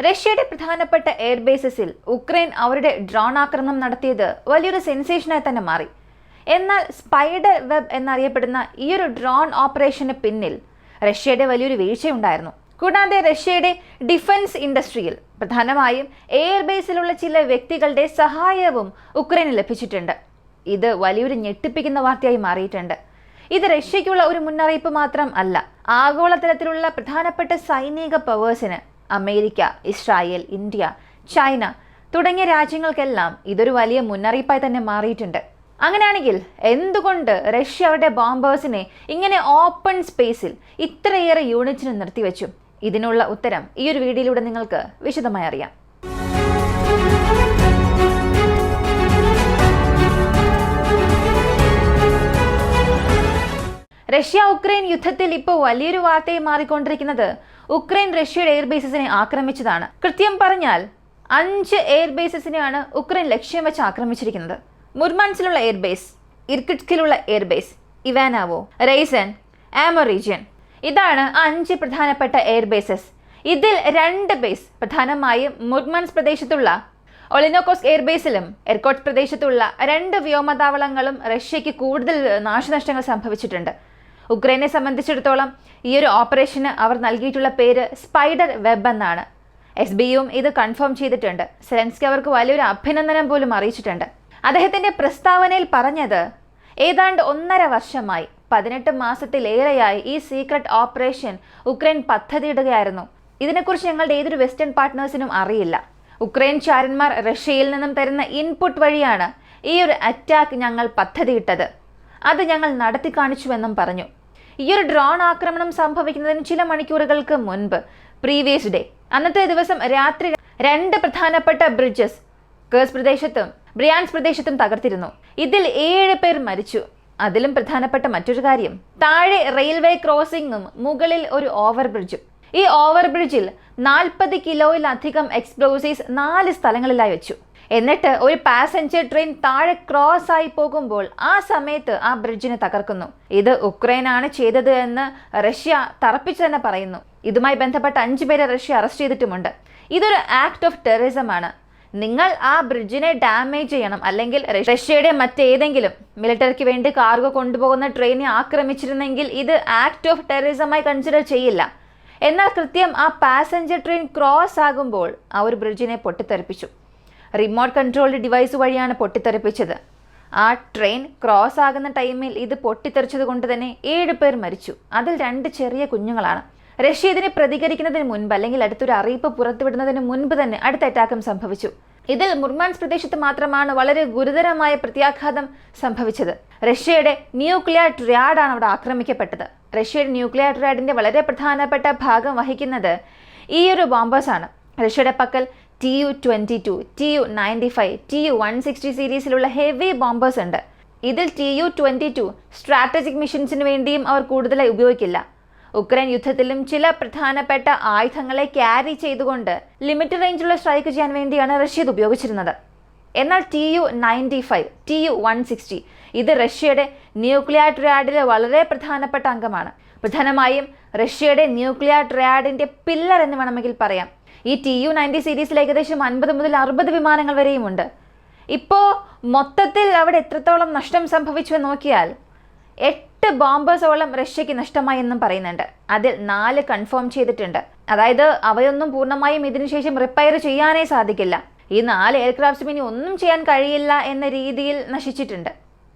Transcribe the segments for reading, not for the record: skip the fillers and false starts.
റഷ്യയുടെ പ്രധാനപ്പെട്ട എയർബേസസിൽ ഉക്രൈൻ അവരുടെ ഡ്രോൺ ആക്രമണം നടത്തിയത് വലിയൊരു സെൻസേഷനായി തന്നെ മാറി. എന്നാൽ സ്പൈഡർ വെബ് എന്നറിയപ്പെടുന്ന ഈയൊരു ഡ്രോൺ ഓപ്പറേഷന് പിന്നിൽ റഷ്യയുടെ വലിയൊരു വീഴ്ചയുണ്ടായിരുന്നു. കൂടാതെ റഷ്യയുടെ ഡിഫൻസ് ഇൻഡസ്ട്രിയിൽ പ്രധാനമായും എയർബേസിലുള്ള ചില വ്യക്തികളുടെ സഹായവും ഉക്രൈന് ലഭിച്ചിട്ടുണ്ട്. ഇത് വലിയൊരു ഞെട്ടിപ്പിക്കുന്ന വാർത്തയായി മാറിയിട്ടുണ്ട്. ഇത് റഷ്യയ്ക്കുള്ള ഒരു മുന്നറിയിപ്പ് മാത്രം അല്ല, ആഗോളതലത്തിലുള്ള പ്രധാനപ്പെട്ട സൈനിക പവേഴ്സിന് അമേരിക്ക, ഇസ്രായേൽ, ഇന്ത്യ, ചൈന തുടങ്ങിയ രാജ്യങ്ങൾക്കെല്ലാം ഇതൊരു വലിയ മുന്നറിയിപ്പായി തന്നെ മാറിയിട്ടുണ്ട്. അങ്ങനെയാണെങ്കിൽ എന്തുകൊണ്ട് റഷ്യ അവരുടെ ബോംബേഴ്സിനെ ഇങ്ങനെ ഓപ്പൺ സ്പേസിൽ ഇത്രയേറെ യൂണിറ്റ്സിന് നിർത്തിവെച്ചു? ഇതിനുള്ള ഉത്തരം ഈ ഒരു വീഡിയോയിലൂടെ നിങ്ങൾക്ക് വിശദമായി അറിയാം. റഷ്യ ഉക്രൈൻ യുദ്ധത്തിൽ ഇപ്പോൾ വലിയൊരു വാർത്തയായി മാറിക്കൊണ്ടിരിക്കുന്നത് ഉക്രൈൻ റഷ്യയുടെ എയർബേസസിനെ ആക്രമിച്ചതാണ്. കൃത്യം പറഞ്ഞാൽ 5 എയർബേസസിനെയാണ് ഉക്രൈൻ ലക്ഷ്യം വെച്ച് ആക്രമിച്ചിരിക്കുന്നത്. മുർമാൻസിലുള്ള എയർബേസ്, ഇർകുട്സ്കിലുള്ള എയർബേസ്, ഇവാനാവോ, റെയ്സൻ, ആമോ റീജിയൻ, ഇതാണ് 5 പ്രധാനപ്പെട്ട എയർബേസസ്. ഇതിൽ 2 ബേസ് പ്രധാനമായും മുർമാൻസ് പ്രദേശത്തുള്ള ഒളിനോകോസ് എയർബേസിലും എർക്കോട്സ് പ്രദേശത്തുള്ള 2 വ്യോമതാവളങ്ങളും റഷ്യയ്ക്ക് കൂടുതൽ നാശനഷ്ടങ്ങൾ സംഭവിച്ചിട്ടുണ്ട്. ഉക്രൈനെ സംബന്ധിച്ചിടത്തോളം ഈ ഒരു ഓപ്പറേഷന് അവർ നൽകിയിട്ടുള്ള പേര് സ്പൈഡർ വെബ് എന്നാണ്. SBUവും ഇത് കൺഫേം ചെയ്തിട്ടുണ്ട്. സെലൻസ്കി അവർക്ക് വലിയൊരു അഭിനന്ദനം പോലും അറിയിച്ചിട്ടുണ്ട്. അദ്ദേഹത്തിന്റെ പ്രസ്താവനയിൽ പറഞ്ഞത്, ഏതാണ്ട് 1.5 വർഷമായി 18 മാസത്തിലേറെയായി ഈ സീക്രട്ട് ഓപ്പറേഷൻ ഉക്രൈൻ പദ്ധതിയിടുകയായിരുന്നു. ഇതിനെക്കുറിച്ച് ഞങ്ങളുടെ ഏതൊരു വെസ്റ്റേൺ പാർട്ട്നേഴ്സിനും അറിയില്ല. ഉക്രൈൻ ചാരന്മാർ റഷ്യയിൽ നിന്നും തരുന്ന ഇൻപുട്ട് വഴിയാണ് ഈ ഒരു അറ്റാക്ക് ഞങ്ങൾ പദ്ധതിയിട്ടത്. അത് ഞങ്ങൾ നടത്തി കാണിച്ചുവെന്നും പറഞ്ഞു. ഈ ഒരു ഡ്രോൺ ആക്രമണം സംഭവിക്കുന്നതിന് ചില മണിക്കൂറുകൾക്ക് മുൻപ് പ്രീവിയസ് ഡേ അന്നത്തെ ദിവസം രാത്രി 2 പ്രധാനപ്പെട്ട ബ്രിഡ്ജസ് കേഴ്സ് പ്രദേശത്തും ബ്രിയാൻസ് പ്രദേശത്തും തകർത്തിരുന്നു. ഇതിൽ 7 പേർ മരിച്ചു. അതിലും പ്രധാനപ്പെട്ട മറ്റൊരു കാര്യം, താഴെ റെയിൽവേ ക്രോസിംഗും മുകളിൽ ഒരു ഓവർ ബ്രിഡ്ജും. ഈ ഓവർ ബ്രിഡ്ജിൽ 40 കിലോയിലധികം എക്സ്പ്ലോസീവ്സ് 4 സ്ഥലങ്ങളിലായി വെച്ചു. എന്നിട്ട് ഒരു പാസഞ്ചർ ട്രെയിൻ താഴെ ക്രോസ് ആയി പോകുമ്പോൾ ആ സമയത്ത് ആ ബ്രിഡ്ജിനെ തകർക്കുന്നു. ഇത് ഉക്രൈനാണ് ചെയ്തത് എന്ന് റഷ്യ തറപ്പിച്ചു തന്നെ പറയുന്നു. ഇതുമായി ബന്ധപ്പെട്ട 5 പേരെ റഷ്യ അറസ്റ്റ് ചെയ്തിട്ടുമുണ്ട്. ഇതൊരു ആക്ട് ഓഫ് ടെററിസം ആണ്. നിങ്ങൾ ആ ബ്രിഡ്ജിനെ ഡാമേജ് ചെയ്യണം, അല്ലെങ്കിൽ റഷ്യയുടെ മറ്റേതെങ്കിലും മിലിറ്ററിക്ക് വേണ്ടി കാർഗോ കൊണ്ടുപോകുന്ന ട്രെയിനെ ആക്രമിച്ചിരുന്നെങ്കിൽ ഇത് ആക്ട് ഓഫ് ടെററിസമായി കൺസിഡർ ചെയ്യില്ല. എന്നാൽ കൃത്യം ആ പാസഞ്ചർ ട്രെയിൻ ക്രോസ് ആകുമ്പോൾ ആ ഒരു ബ്രിഡ്ജിനെ പൊട്ടിത്തെറിപ്പിച്ചു. റിമോട്ട് കൺട്രോൾഡ് ഡിവൈസ് വഴിയാണ് പൊട്ടിത്തെറിപ്പിച്ചത്. ആ ട്രെയിൻ ക്രോസ് ആകുന്ന ടൈമിൽ ഇത് പൊട്ടിത്തെറിച്ചത് കൊണ്ട് തന്നെ 7 പേർ മരിച്ചു. അതിൽ 2 ചെറിയ കുഞ്ഞുങ്ങളാണ്. റഷ്യ ഇതിനെ പ്രതികരിക്കുന്നതിന് മുൻപ്, അല്ലെങ്കിൽ അടുത്തൊരു അറിയിപ്പ് പുറത്തുവിടുന്നതിന് മുൻപ് തന്നെ അടുത്ത അറ്റാക്കും സംഭവിച്ചു. ഇതിൽ മുർമാൻസ് പ്രദേശത്ത് മാത്രമാണ് വളരെ ഗുരുതരമായ പ്രത്യാഘാതം സംഭവിച്ചത്. റഷ്യയുടെ ന്യൂക്ലിയർ ട്രയാഡാണ് അവിടെ ആക്രമിക്കപ്പെട്ടത്. റഷ്യയുടെ ന്യൂക്ലിയർ ട്രയാഡിന്റെ വളരെ പ്രധാനപ്പെട്ട ഭാഗം വഹിക്കുന്നത് ഈ ഒരു ബോംബേഴ്സാണ്. റഷ്യയുടെ പക്കൽ Tu-22, Tu-95, Tu-160 സീരീസിലുള്ള heavy bombers ഉണ്ട്. ഇതിൽ Tu-22 സ്ട്രാറ്റജിക് മിഷൻസിന് വേണ്ടിയും അവർ കൂടുതലായി ഉപയോഗിക്കില്ല. ഉക്രൈൻ യുദ്ധത്തിലും ചില പ്രധാനപ്പെട്ട ആയുധങ്ങളെ ക്യാരി ചെയ്തുകൊണ്ട് ലിമിറ്റഡ് റേഞ്ചുള്ള സ്ട്രൈക്ക് ചെയ്യാൻ വേണ്ടിയാണ് റഷ്യ ഇത് ഉപയോഗിച്ചിരുന്നത്. എന്നാൽ Tu-95, Tu-160 ഇത് റഷ്യയുടെ ന്യൂക്ലിയർ ട്രയാഡിലെ വളരെ പ്രധാനപ്പെട്ട അംഗമാണ്. പ്രധാനമായും റഷ്യയുടെ ന്യൂക്ലിയർ ട്രയാഡിന്റെ പില്ലർ എന്ന് വേണമെങ്കിൽ പറയാം. ഈ Tu-90 സീരീസിൽ ഏകദേശം 50 മുതൽ 60 വിമാനങ്ങൾ വരെയും ഉണ്ട്. ഇപ്പോൾ മൊത്തത്തിൽ അവിടെ എത്രത്തോളം നഷ്ടം സംഭവിച്ചു എന്ന് നോക്കിയാൽ 8 ബോംബേഴ്സോളം റഷ്യയ്ക്ക് നഷ്ടമായി എന്നും പറയുന്നുണ്ട്. അതിൽ 4 കൺഫേം ചെയ്തിട്ടുണ്ട്. അതായത് അവയൊന്നും പൂർണ്ണമായും ഇതിനുശേഷം റിപ്പയർ ചെയ്യാനേ സാധിക്കില്ല. ഈ 4 എയർക്രാഫ്റ്റ്സും ഇനി ഒന്നും ചെയ്യാൻ കഴിയില്ല എന്ന രീതിയിൽ നശിച്ചിട്ടുണ്ട്.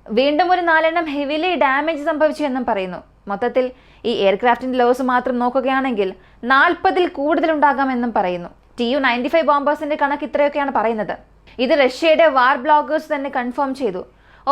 വീണ്ടും ഒരു 4 എണ്ണം ഹെവിലി ഡാമേജ് സംഭവിച്ചു എന്നും പറയുന്നു. മൊത്തത്തിൽ ഈ എയർക്രാഫ്റ്റിന്റെ ലോസ് മാത്രം നോക്കുകയാണെങ്കിൽ 40ൽ കൂടുതലുണ്ടാകാമെന്നും പറയുന്നു. Tu-95 ബോംബേഴ്സിന്റെ കണക്ക് ഇത്രയൊക്കെയാണ് പറയുന്നത്. ഇത് റഷ്യയുടെ വാർ ബ്ലോഗേഴ്സ് തന്നെ കൺഫേം ചെയ്തു.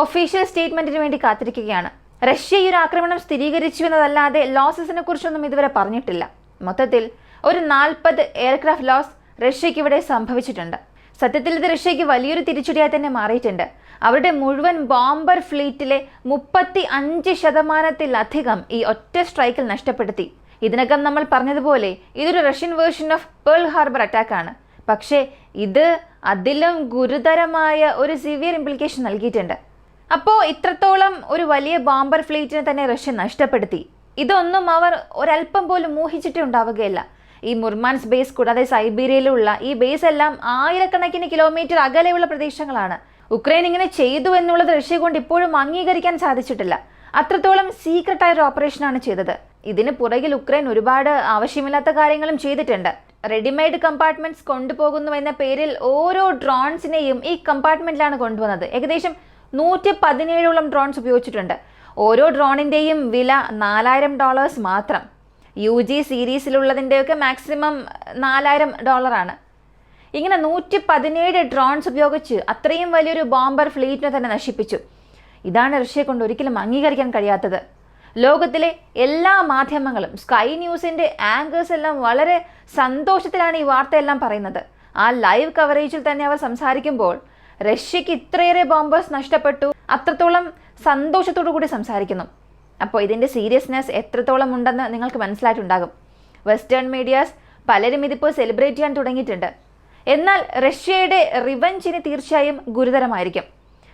ഒഫീഷ്യൽ സ്റ്റേറ്റ്മെന്റിന് വേണ്ടി കാത്തിരിക്കുകയാണ്. റഷ്യ ഈ ഒരു ആക്രമണം സ്ഥിരീകരിച്ചു എന്നതല്ലാതെ ലോസസിനെ കുറിച്ചൊന്നും ഇതുവരെ പറഞ്ഞിട്ടില്ല. മൊത്തത്തിൽ ഒരു 40 എയർക്രാഫ്റ്റ് ലോസ് റഷ്യയ്ക്ക് ഇവിടെ സംഭവിച്ചിട്ടുണ്ട്. സത്യത്തിൽ ഇത് റഷ്യയ്ക്ക് വലിയൊരു തിരിച്ചടിയായി തന്നെ മാറിയിട്ടുണ്ട്. അവരുടെ മുഴുവൻ ബോംബർ ഫ്ലീറ്റിലെ 35% ഈ ഒറ്റ സ്ട്രൈക്കിൽ നഷ്ടപ്പെടുത്തി. ഇതിനകം നമ്മൾ പറഞ്ഞതുപോലെ ഇതൊരു Russian version of Pearl Harbor അറ്റാക്കാണ്. പക്ഷേ ഇത് അതിലും ഗുരുതരമായ ഒരു സിവിയർ ഇംപ്ലിക്കേഷൻ നൽകിയിട്ടുണ്ട്. അപ്പോൾ ഇത്രത്തോളം ഒരു വലിയ ബോംബർ ഫ്ലീറ്റിനെ തന്നെ റഷ്യ നഷ്ടപ്പെടുത്തി. ഇതൊന്നും അവർ ഒരല്പം പോലും ഊഹിച്ചിട്ടേ ഉണ്ടാവുകയില്ല. ഈ മുർമാൻസ് ബേസ് കൂടാതെ സൈബീരിയയിലുള്ള ഈ ബേസ് എല്ലാം ആയിരക്കണക്കിന് കിലോമീറ്റർ അകലെയുള്ള പ്രദേശങ്ങളാണ്. ഉക്രൈൻ ഇങ്ങനെ ചെയ്തു എന്നുള്ളത് റഷ്യ കൊണ്ട് ഇപ്പോഴും അംഗീകരിക്കാൻ സാധിച്ചിട്ടില്ല. അത്രത്തോളം സീക്രട്ടായ ഒരു ഓപ്പറേഷനാണ് ചെയ്തത്. ഇതിന് പുറകിൽ ഉക്രൈൻ ഒരുപാട് ആവശ്യമില്ലാത്ത കാര്യങ്ങളും ചെയ്തിട്ടുണ്ട്. റെഡിമെയ്ഡ് കമ്പാർട്ട്മെന്റ്സ് കൊണ്ടുപോകുന്നു എന്ന പേരിൽ ഓരോ ഡ്രോൺസിനെയും ഈ കമ്പാർട്ട്മെന്റിലാണ് കൊണ്ടുവന്നത്. ഏകദേശം 117ഓളം ഡ്രോൺസ് ഉപയോഗിച്ചിട്ടുണ്ട്. ഓരോ ഡ്രോണിന്റെയും വില $4000 മാത്രം. UG സീരീസിലുള്ളതിൻ്റെയൊക്കെ മാക്സിമം $4000. ഇങ്ങനെ 117 ഡ്രോൺസ് ഉപയോഗിച്ച് അത്രയും വലിയൊരു ബോംബർ ഫ്ലീറ്റിനെ തന്നെ നശിപ്പിച്ചു. ഇതാണ് റഷ്യയെ കൊണ്ട് ഒരിക്കലും അംഗീകരിക്കാൻ കഴിയാത്തത്. ലോകത്തിലെ എല്ലാ മാധ്യമങ്ങളും, സ്കൈ ന്യൂസിന്റെ ആങ്കേഴ്സ് എല്ലാം വളരെ സന്തോഷത്തിലാണ് ഈ വാർത്തയെല്ലാം പറയുന്നത്. ആ ലൈവ് കവറേജിൽ തന്നെ അവർ സംസാരിക്കുമ്പോൾ റഷ്യക്ക് ഇത്രയേറെ ബോംബേഴ്സ് നഷ്ടപ്പെട്ടു, അത്രത്തോളം സന്തോഷത്തോടു കൂടി സംസാരിക്കുന്നു. അപ്പോൾ ഇതിൻ്റെ സീരിയസ്നെസ് എത്രത്തോളം ഉണ്ടെന്ന് നിങ്ങൾക്ക് മനസ്സിലായിട്ടുണ്ടാകും. വെസ്റ്റേൺ മീഡിയാസ് പലരും ഇതിപ്പോൾ സെലിബ്രേറ്റ് ചെയ്യാൻ തുടങ്ങിയിട്ടുണ്ട്. എന്നാൽ റഷ്യയുടെ റിവഞ്ചിന് തീർച്ചയായും ഗുരുതരമായിരിക്കും.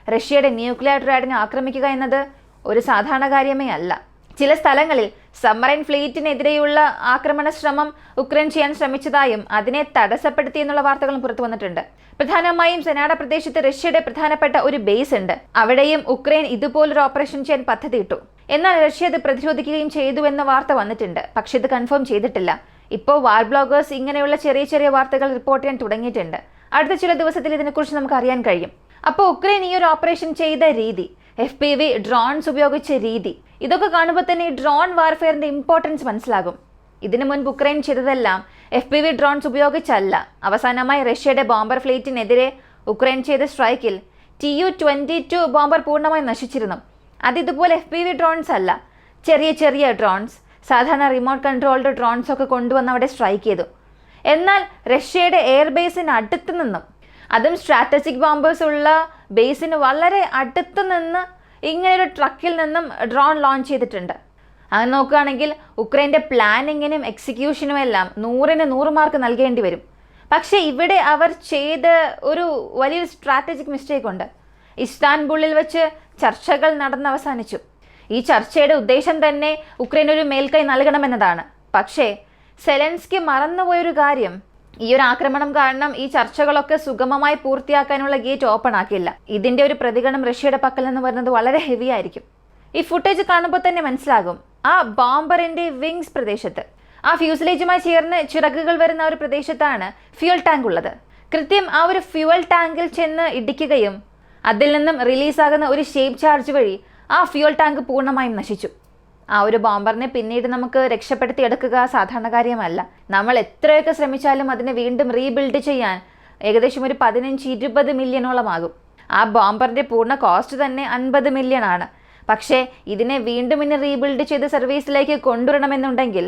റഷ്യയുടെ ന്യൂക്ലിയർ ട്രയഡിനെ ആക്രമിക്കുക എന്നത് ഒരു സാധാരണ കാര്യമേ അല്ല. ചില സ്ഥലങ്ങളിൽ സബ്മറൈൻ ഫ്ലീറ്റിനെതിരെയുള്ള ആക്രമണ ശ്രമം ഉക്രൈൻ ചെയ്യാൻ ശ്രമിച്ചതായും അതിനെ തടസ്സപ്പെടുത്തിയെന്നുള്ള വാർത്തകളും പുറത്തു വന്നിട്ടുണ്ട്. പ്രധാനമായും സെനാഡ പ്രദേശത്ത് റഷ്യയുടെ പ്രധാനപ്പെട്ട ഒരു ബേസ് ഉണ്ട്. അവിടെയും ഉക്രൈൻ ഇതുപോലൊരു ഓപ്പറേഷൻ ചെയ്യാൻ പദ്ധതിയിട്ടു. എന്നാൽ റഷ്യ ഇത് പ്രതിരോധിക്കുകയും ചെയ്തു എന്ന വാർത്ത വന്നിട്ടുണ്ട്. പക്ഷെ ഇത് കൺഫേം ചെയ്തിട്ടില്ല. ഇപ്പോൾ വാർ ബ്ലോഗേഴ്സ് ഇങ്ങനെയുള്ള ചെറിയ ചെറിയ വാർത്തകൾ റിപ്പോർട്ട് ചെയ്യാൻ തുടങ്ങിയിട്ടുണ്ട്. അടുത്ത ചില ദിവസത്തിൽ ഇതിനെക്കുറിച്ച് നമുക്ക് അറിയാൻ കഴിയും. അപ്പോൾ ഉക്രൈൻ ഈ ഒരു ഓപ്പറേഷൻ ചെയ്ത രീതി, FPV ഡ്രോൺസ് ഉപയോഗിച്ച രീതി, ഇതൊക്കെ കാണുമ്പോൾ തന്നെ ഈ ഡ്രോൺ വാർഫെയറിന്റെ ഇമ്പോർട്ടൻസ് മനസ്സിലാകും. ഇതിനു മുൻപ് ഉക്രൈൻ ചെയ്തതെല്ലാം FPV ഡ്രോൺസ് ഉപയോഗിച്ചല്ല. അവസാനമായി റഷ്യയുടെ ബോംബർ ഫ്ലീറ്റിനെതിരെ ഉക്രൈൻ ചെയ്ത സ്ട്രൈക്കിൽ Tu-22 ബോംബർ പൂർണ്ണമായി നശിച്ചിരുന്നു. ഇതുപോലെ FPV ഡ്രോൺസ് അല്ല, ചെറിയ ചെറിയ ഡ്രോൺസ്, സാധാരണ റിമോട്ട് കൺട്രോൾഡ് ഡ്രോൺസ് ഒക്കെ കൊണ്ടുവന്ന് അവിടെ സ്ട്രൈക്ക് ചെയ്തു. എന്നാൽ റഷ്യയുടെ എയർബേസിന് അടുത്ത് നിന്നും, അതും സ്ട്രാറ്റജിക് ബോംബേഴ്സ് ഉള്ള ബേസിന് വളരെ അടുത്ത് നിന്ന് ഇങ്ങനൊരു ട്രക്കിൽ നിന്നും ഡ്രോൺ ലോഞ്ച് ചെയ്തിട്ടുണ്ട്. അങ്ങനെ നോക്കുകയാണെങ്കിൽ ഉക്രൈൻ്റെ പ്ലാനിങ്ങിനും എക്സിക്യൂഷനും എല്ലാം 100ന് 100 മാർക്ക് നൽകേണ്ടി വരും. പക്ഷേ ഇവിടെ അവർ ചെയ്ത ഒരു വലിയൊരു സ്ട്രാറ്റജിക് മിസ്റ്റേക്ക് ഉണ്ട്. ഇസ്താൻബുളിൽ വെച്ച് ചർച്ചകൾ നടന്നവസാനിച്ചു. ഈ ചർച്ചയുടെ ഉദ്ദേശം തന്നെ ഉക്രൈൻ ഒരു മേൽക്കൈ നൽകണമെന്നതാണ്. പക്ഷേ സെലൻസ്കി മറന്നുപോയൊരു കാര്യം, ഈ ഒരു ആക്രമണം കാരണം ഈ ചർച്ചകളൊക്കെ സുഗമമായി പൂർത്തിയാക്കാനുള്ള ഗേറ്റ് ഓപ്പൺ ആക്കില്ല. ഇതിന്റെ ഒരു പ്രതികരണം റഷ്യയുടെ പക്കൽ നിന്ന് വരുന്നത് വളരെ ഹെവി ആയിരിക്കും. ഈ ഫുട്ടേജ് കാണുമ്പോൾ തന്നെ മനസ്സിലാകും. ആ ബോംബറിന്റെ വിങ്സ് പ്രദേശത്ത്, ആ ഫ്യൂസലേജുമായി ചേർന്ന് ചിറകുകൾ വരുന്ന ഒരു പ്രദേശത്താണ് ഫ്യൂൽ ടാങ്ക് ഉള്ളത്. കൃത്യം ആ ഒരു ഫ്യൂവൽ ടാങ്കിൽ ചെന്ന് ഇടിക്കുകയും അതിൽ നിന്നും റിലീസാകുന്ന ഒരു ഷേപ്പ് ചാർജ് വഴി ആ ഫ്യൂൽ ടാങ്ക് പൂർണ്ണമായും നശിച്ചു. ആ ഒരു ബോംബറിനെ പിന്നീട് നമുക്ക് രക്ഷപ്പെടുത്തി എടുക്കുക സാധാരണ കാര്യമല്ല. നമ്മൾ എത്രയൊക്കെ ശ്രമിച്ചാലും അതിനെ വീണ്ടും റീബിൽഡ് ചെയ്യാൻ ഏകദേശം ഒരു 15-20 മില്യണോളം ആകും. ആ ബോംബറിന്റെ പൂർണ്ണ കോസ്റ്റ് തന്നെ 50 മില്യൺ ആണ്. പക്ഷേ ഇതിനെ വീണ്ടും ഇനി റീബിൽഡ് ചെയ്ത് സർവീസിലേക്ക് കൊണ്ടുവരണമെന്നുണ്ടെങ്കിൽ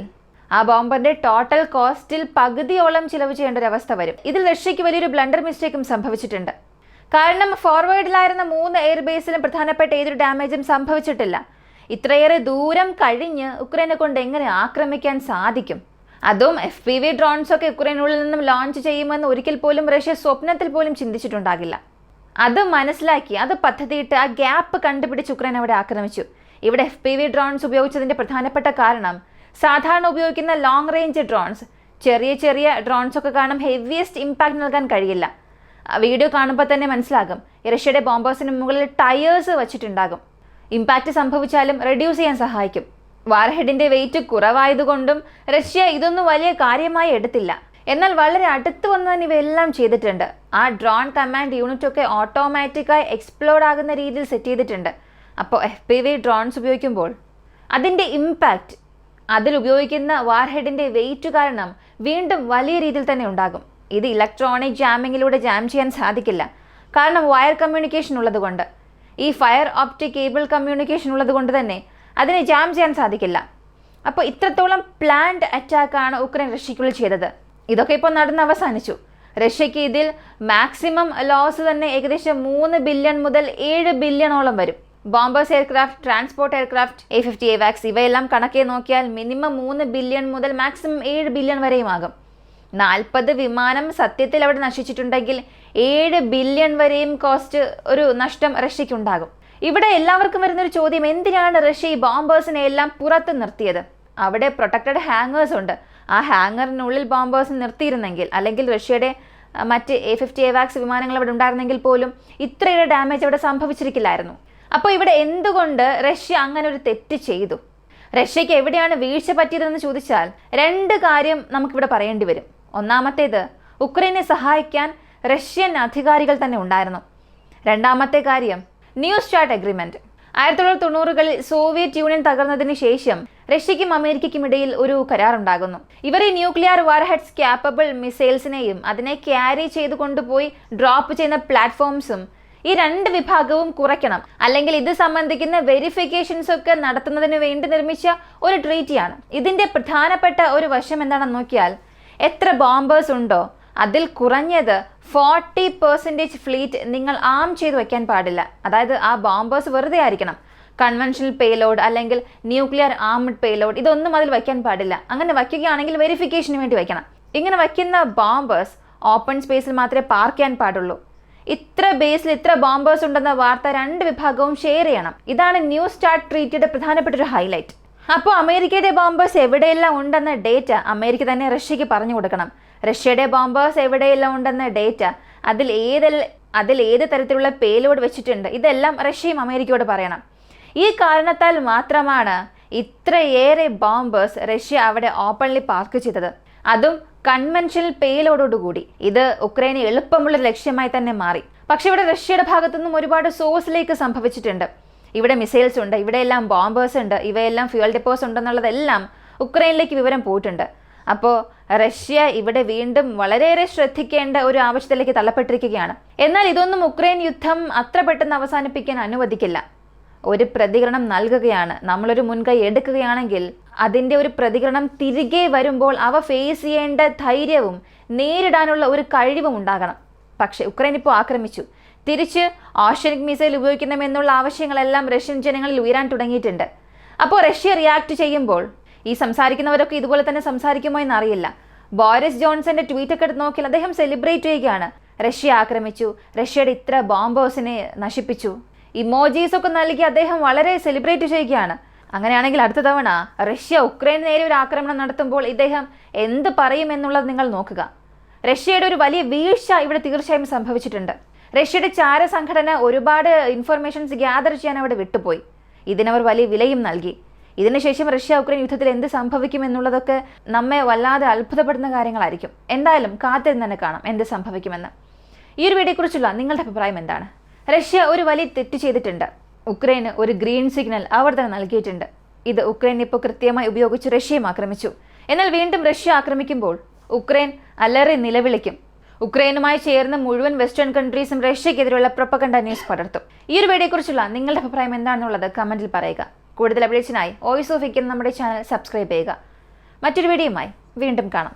ആ ബോംബറിന്റെ ടോട്ടൽ കോസ്റ്റിൽ പകുതിയോളം ചിലവ് ചെയ്യേണ്ട ഒരു അവസ്ഥ വരും. ഇതിൽ റഷ്യക്ക് വലിയൊരു ബ്ലണ്ടർ മിസ്റ്റേക്കും സംഭവിച്ചിട്ടുണ്ട്. കാരണം ഫോർവേഡിലായിരുന്ന 3 എയർബേസിലും പ്രധാനപ്പെട്ട ഏതൊരു ഡാമേജും സംഭവിച്ചിട്ടില്ല. ഇത്രയേറെ ദൂരം കഴിഞ്ഞ് ഉക്രൈനെ കൊണ്ട് എങ്ങനെ ആക്രമിക്കാൻ സാധിക്കും? അതും FPV ഡ്രോൺസ് ഒക്കെ ഉക്രൈനുള്ളിൽ നിന്നും ലോഞ്ച് ചെയ്യുമെന്ന് ഒരിക്കൽ പോലും റഷ്യ സ്വപ്നത്തിൽ പോലും ചിന്തിച്ചിട്ടുണ്ടാകില്ല. അത് മനസ്സിലാക്കി, അത് പദ്ധതിയിട്ട് ആ ഗ്യാപ്പ് കണ്ടുപിടിച്ച് ഉക്രൈൻ അവിടെ ആക്രമിച്ചു. ഇവിടെ FPV ഡ്രോൺസ് ഉപയോഗിച്ചതിന്റെ പ്രധാനപ്പെട്ട കാരണം, സാധാരണ ഉപയോഗിക്കുന്ന ലോങ് റേഞ്ച് ഡ്രോൺസ്, ചെറിയ ചെറിയ ഡ്രോൺസ് ഒക്കെ കാണും ഹെവിയസ്റ്റ് ഇമ്പാക്ട് നൽകാൻ കഴിയില്ല. വീഡിയോ കാണുമ്പോൾ തന്നെ മനസ്സിലാകും. റഷ്യയുടെ ബോംബേഴ്സിന് മുകളിൽ ടയേഴ്സ് വെച്ചിട്ടുണ്ടാകും. ഇമ്പാക്റ്റ് സംഭവിച്ചാലും റെഡ്യൂസ് ചെയ്യാൻ സഹായിക്കും. വാർഹെഡിന്റെ വെയിറ്റ് കുറവായതുകൊണ്ടും റഷ്യ ഇതൊന്നും വലിയ കാര്യമായി എടുത്തില്ല. എന്നാൽ വളരെ അടുത്ത് വന്നതിന് ഇവയെല്ലാം ചെയ്തിട്ടുണ്ട്. ആ ഡ്രോൺ കമാൻഡ് യൂണിറ്റ് ഒക്കെ ഓട്ടോമാറ്റിക്കായി എക്സ്പ്ലോഡ് ആകുന്ന രീതിയിൽ സെറ്റ് ചെയ്തിട്ടുണ്ട്. അപ്പോൾ FPV ഡ്രോൺസ് ഉപയോഗിക്കുമ്പോൾ അതിൻ്റെ ഇമ്പാക്റ്റ്, അതിലുപയോഗിക്കുന്ന വാർഹെഡിന്റെ വെയിറ്റ് കാരണം വീണ്ടും വലിയ രീതിയിൽ തന്നെ ഉണ്ടാകും. ഇത് ഇലക്ട്രോണിക് ജാമിങ്ങിലൂടെ ജാം ചെയ്യാൻ സാധിക്കില്ല. കാരണം വയർ കമ്മ്യൂണിക്കേഷൻ ഉള്ളതുകൊണ്ട്, ഈ ഫയർ ഓപ്റ്റിക് കേബിൾ കമ്മ്യൂണിക്കേഷൻ ഉള്ളത് കൊണ്ട് തന്നെ അതിനെ ജാം ചെയ്യാൻ സാധിക്കില്ല. അപ്പോൾ ഇത്രത്തോളം പ്ലാൻഡ് അറ്റാക്കാണ് ഉക്രൈൻ റഷ്യക്കുള്ളിൽ ചെയ്തത്. ഇതൊക്കെ ഇപ്പോൾ നടന്ന് അവസാനിച്ചു. റഷ്യക്ക് ഇതിൽ മാക്സിമം ലോസ് തന്നെ ഏകദേശം 3 ബില്യൺ മുതൽ 7 ബില്യണോളം വരും. Bombers aircraft, transport aircraft, A-50 AWACS ഇവയെല്ലാം കണക്കെ നോക്കിയാൽ മിനിമം 3 ബില്യൺ മുതൽ മാക്സിമം 7 ബില്യൺ വരെയും ആകും. 40 വിമാനം സത്യത്തിൽ അവിടെ നശിച്ചിട്ടുണ്ടെങ്കിൽ 7 ബില്യൺ വരെയും കോസ്റ്റ് ഒരു നഷ്ടം റഷ്യക്കുണ്ടാകും. ഇവിടെ എല്ലാവർക്കും വരുന്നൊരു ചോദ്യം, എന്തിനാണ് റഷ്യ ഈ ബോംബേഴ്സിനെ എല്ലാം പുറത്ത് നിർത്തിയത്? അവിടെ പ്രൊട്ടക്റ്റഡ് ഹാങ്ങേഴ്സ് ഉണ്ട്. ആ ഹാങ്ങറിനുള്ളിൽ ബോംബേഴ്സ് നിർത്തിയിരുന്നെങ്കിൽ, അല്ലെങ്കിൽ റഷ്യയുടെ മറ്റ് A-50 AWACS വിമാനങ്ങൾ അവിടെ ഉണ്ടായിരുന്നെങ്കിൽ പോലും ഇത്രയേറെ ഡാമേജ് അവിടെ സംഭവിച്ചിരിക്കില്ലായിരുന്നു. അപ്പോൾ ഇവിടെ എന്തുകൊണ്ട് റഷ്യ അങ്ങനെ ഒരു തെറ്റ് ചെയ്തു? റഷ്യയ്ക്ക് എവിടെയാണ് വീഴ്ച പറ്റിയതെന്ന് ചോദിച്ചാൽ 2 കാര്യം നമുക്കിവിടെ പറയേണ്ടി വരും. ഒന്നാമത്തേത്, ഉക്രൈനെ സഹായിക്കാൻ റഷ്യൻ അധികാരികൾ തന്നെ ഉണ്ടായിരുന്നു. രണ്ടാമത്തെ കാര്യം, ന്യൂ സ്റ്റാർട്ട് അഗ്രിമെന്റ്. 1990കളിൽ സോവിയറ്റ് യൂണിയൻ തകർന്നതിന് ശേഷം റഷ്യയ്ക്കും അമേരിക്കയ്ക്കും ഇടയിൽ ഒരു കരാറുണ്ടാകുന്നു. ഇവർ ഈ ന്യൂക്ലിയർ വാർഹെഡ്സ് ക്യാപ്പബിൾ മിസൈൽസിനെയും അതിനെ ക്യാരി ചെയ്ത് കൊണ്ടുപോയി ഡ്രോപ്പ് ചെയ്യുന്ന പ്ലാറ്റ്ഫോംസും ഈ 2 വിഭാഗവും കുറയ്ക്കണം, അല്ലെങ്കിൽ ഇത് സംബന്ധിക്കുന്ന വെരിഫിക്കേഷൻസ് ഒക്കെ നടത്തുന്നതിന് വേണ്ടി നിർമ്മിച്ച ഒരു ട്രീറ്റിയാണ്. ഇതിന്റെ പ്രധാനപ്പെട്ട ഒരു വശം എന്താണെന്ന് നോക്കിയാൽ, എത്ര ബോംബേഴ്സ് ഉണ്ടോ അതിൽ കുറഞ്ഞത് 40% ഫ്ലീറ്റ് നിങ്ങൾ ആം ചെയ്ത് വയ്ക്കാൻ പാടില്ല. അതായത് ആ ബോംബേഴ്സ് വെറുതെ ആയിരിക്കണം. കൺവെൻഷണൽ പേലോഡ് അല്ലെങ്കിൽ ന്യൂക്ലിയർ ആംഡ് പേലോഡ് ഇതൊന്നും അതിൽ വയ്ക്കാൻ പാടില്ല. അങ്ങനെ വയ്ക്കുകയാണെങ്കിൽ വെരിഫിക്കേഷന് വേണ്ടി വയ്ക്കണം. ഇങ്ങനെ വയ്ക്കുന്ന ബോംബേഴ്സ് ഓപ്പൺ സ്പേസിൽ മാത്രമേ പാർക്ക് ചെയ്യാൻ പാടുള്ളൂ. ഇത്ര ബേസിൽ ഇത്ര ബോംബേഴ്സ് ഉണ്ടെന്ന വാർത്ത 2 വിഭാഗവും ഷെയർ ചെയ്യണം. ഇതാണ് ന്യൂ സ്റ്റാർട്ട് ട്രീറ്റിയുടെ പ്രധാനപ്പെട്ട ഒരു ഹൈലൈറ്റ്. അപ്പോൾ അമേരിക്കയുടെ ബോംബേഴ്സ് എവിടെയെല്ലാം ഉണ്ടെന്ന ഡേറ്റ അമേരിക്ക തന്നെ റഷ്യയ്ക്ക് പറഞ്ഞു കൊടുക്കണം. റഷ്യയുടെ ബോംബേഴ്സ് എവിടെയെല്ലാം ഉണ്ടെന്ന ഡേറ്റ, അതിൽ ഏത് തരത്തിലുള്ള പേലോഡ് വെച്ചിട്ടുണ്ട്, ഇതെല്ലാം റഷ്യയും അമേരിക്കയോട് പറയണം. ഈ കാരണത്താൽ മാത്രമാണ് ഇത്രയേറെ ബോംബേഴ്സ് റഷ്യ അവിടെ ഓപ്പൺലി പാർക്ക് ചെയ്തത്, അതും കൺവെൻഷണൽ പേലോഡോടുകൂടി. ഇത് ഉക്രൈന് എളുപ്പമുള്ള ലക്ഷ്യമായി തന്നെ മാറി. പക്ഷെ ഇവിടെ റഷ്യയുടെ ഭാഗത്തുനിന്നും ഒരുപാട് സോഴ്സിലേക്ക് സംഭവിച്ചിട്ടുണ്ട്. ഇവിടെ മിസൈൽസ് ഉണ്ട്, ഇവിടെയെല്ലാം ബോംബേഴ്സ് ഉണ്ട്, ഇവയെല്ലാം ഫ്യൂൽ ഡെപ്പോസ് ഉണ്ടെന്നുള്ളതെല്ലാം ഉക്രൈനിലേക്ക് വിവരം പോയിട്ടുണ്ട്. അപ്പോൾ റഷ്യ ഇവിടെ വീണ്ടും വളരെയേറെ ശ്രദ്ധിക്കേണ്ട ഒരു ആവശ്യത്തിലേക്ക് തള്ളപ്പെട്ടിരിക്കുകയാണ്. എന്നാൽ ഇതൊന്നും ഉക്രൈൻ യുദ്ധം അത്ര പെട്ടെന്ന് അവസാനിപ്പിക്കാൻ അനുവദിക്കില്ല. ഒരു പ്രതികരണം നൽകുകയാണ്, നമ്മളൊരു മുൻകൈ എടുക്കുകയാണെങ്കിൽ അതിൻ്റെ ഒരു പ്രതികരണം തിരികെ വരുമ്പോൾ അവ ഫേസ് ചെയ്യേണ്ട ധൈര്യവും നേരിടാനുള്ള ഒരു കഴിവും ഉണ്ടാകണം. പക്ഷേ ഉക്രൈൻ ഇപ്പോൾ ആക്രമിച്ചു, തിരിച്ച് ഓഷ്യനിക് മിസൈൽ ഉപയോഗിക്കണമെന്നുള്ള ആവശ്യങ്ങളെല്ലാം റഷ്യൻ ജനങ്ങളിൽ ഉയരാൻ തുടങ്ങിയിട്ടുണ്ട്. അപ്പോൾ റഷ്യ റിയാക്ട് ചെയ്യുമ്പോൾ ഈ സംസാരിക്കുന്നവരൊക്കെ ഇതുപോലെ തന്നെ സംസാരിക്കുമോ എന്നറിയില്ല. ബോറിസ് ജോൺസന്റെ ട്വീറ്റ് ഒക്കെ എടുത്ത് നോക്കിയാൽ അദ്ദേഹം സെലിബ്രേറ്റ് ചെയ്യുകയാണ്. റഷ്യ ആക്രമിച്ചു, റഷ്യയുടെ ഇത്ര ബോംബേഴ്സിനെ നശിപ്പിച്ചു, ഇമോജീസ് ഒക്കെ നൽകി അദ്ദേഹം വളരെ സെലിബ്രേറ്റ് ചെയ്യുകയാണ്. അങ്ങനെയാണെങ്കിൽ അടുത്ത തവണ റഷ്യ ഉക്രൈന് നേരെ ഒരു ആക്രമണം നടത്തുമ്പോൾ ഇദ്ദേഹം എന്ത് പറയും എന്നുള്ളത് നിങ്ങൾ നോക്കുക. റഷ്യയുടെ ഒരു വലിയ വീഴ്ച ഇവിടെ തീർച്ചയായും സംഭവിച്ചിട്ടുണ്ട്. റഷ്യയുടെ ചാര സംഘടന ഒരുപാട് ഇൻഫർമേഷൻസ് ഗ്യാദർ ചെയ്യാൻ അവിടെ വിട്ടുപോയി. ഇതിനവർ വലിയ വിലയും നൽകി. ഇതിനുശേഷം റഷ്യ ഉക്രൈൻ യുദ്ധത്തിൽ എന്ത് സംഭവിക്കും എന്നുള്ളതൊക്കെ നമ്മെ വല്ലാതെ അത്ഭുതപ്പെടുന്ന കാര്യങ്ങളായിരിക്കും. എന്തായാലും കാത്തിരുന്ന് തന്നെ കാണാം എന്ത് സംഭവിക്കുമെന്ന്. ഈ ഒരു വീഡിയോയെക്കുറിച്ചുള്ള നിങ്ങളുടെ അഭിപ്രായം എന്താണ്? റഷ്യ ഒരു വലിയ തെറ്റ് ചെയ്തിട്ടുണ്ട്. ഉക്രൈന് ഒരു ഗ്രീൻ സിഗ്നൽ അവർ തന്നെ നൽകിയിട്ടുണ്ട്. ഇത് ഉക്രൈൻ ഇപ്പോൾ കൃത്യമായി ഉപയോഗിച്ച് റഷ്യയും ആക്രമിച്ചു. എന്നാൽ വീണ്ടും റഷ്യ ആക്രമിക്കുമ്പോൾ ഉക്രൈൻ അലറി നിലവിളിക്കും. ഉക്രൈനുമായി ചേർന്ന് മുഴുവൻ വെസ്റ്റേൺ കൺട്രീസും റഷ്യക്കെതിരെയുള്ള പ്രൊപ്പഗണ്ട ന്യൂസ് പടർത്തും. ഈ ഒരു വീഡിയോയെക്കുറിച്ചുള്ള നിങ്ങളുടെ അഭിപ്രായം എന്താണെന്നുള്ളത് കമന്റിൽ പറയുക. കൂടുതൽ അപ്ഡേറ്റ്സിനായി വോയിസ് ഓഫ് ഇന്ത്യ നമ്മുടെ ചാനൽ സബ്സ്ക്രൈബ് ചെയ്യുക. മറ്റൊരു വീഡിയോയുമായി വീണ്ടും കാണാം.